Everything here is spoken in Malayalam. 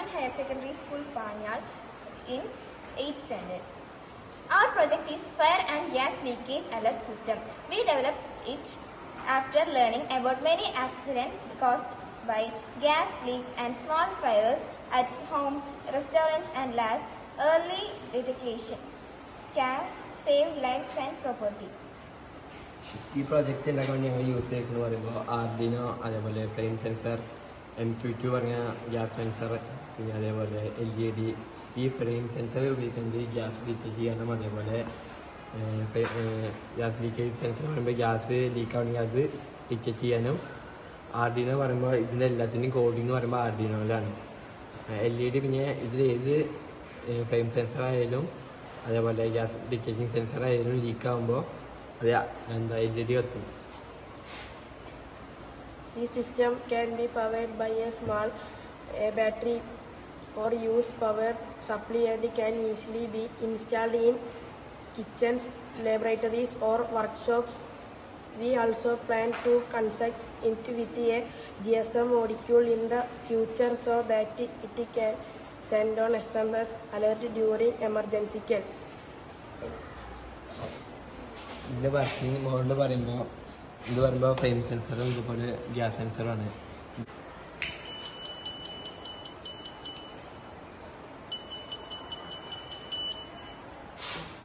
Government Higher Secondary School, Panyal in 8th standard. Our project is Fire and Gas Leakage Alert System. We developed it after learning about many accidents caused by gas leaks and small fires at homes, restaurants and labs. Early detection can save lives and property. ഈ പ്രോജക്റ്റിലൊക്കെ ഞങ്ങൾ യൂസ് ചെയ്യുന്നത് പറയുമ്പോൾ ആർഡിനോ, അതേപോലെ ഫ്ലെയിം സെൻസർ, MQ2 പറഞ്ഞ ഗ്യാസ് സെൻസർ, പിന്നെ അതേപോലെ LED. ഈ ഫ്ലെയിം സെൻസർ ഉപയോഗിക്കുന്നത് ഗ്യാസ് ലീക്കേജ് ചെയ്യാനും, അതേപോലെ ഗ്യാസ് ലീക്കേജ് സെൻസർ പറയുമ്പോൾ ഗ്യാസ് ലീക്കാണെങ്കിൽ അത് ഡിറ്റക്ട് ചെയ്യാനും. ആർഡിനോ പറയുമ്പോൾ ഇതിൻ്റെ എല്ലാത്തിൻ്റെയും കോഡിങ് പറയുമ്പോൾ ആർഡിനോയിലാണ്. LED പിന്നെ ഇതിലേത് ഫ്ലെയിം സെൻസർ ആയാലും അതേപോലെ ഗ്യാസ് ഡിറ്റക്റ്റിംഗ് സെൻസർ ആയാലും ലീക്കാകുമ്പോൾ അത് LED കത്തും. This system can be powered by a small battery or use power supply and can easily be installed in kitchens, laboratories or workshops. We also plan to construct it with a GSM module in the future so that it can send on SMS alert during emergency call. ഇതിൻ്റെ വർക്കിംഗ് മോഡ് പറയുമ്പോൾ ഫ്ലെയിം സെൻസറും ഇതുപോലെ ഗ്യാസ് സെൻസറുമാണ്.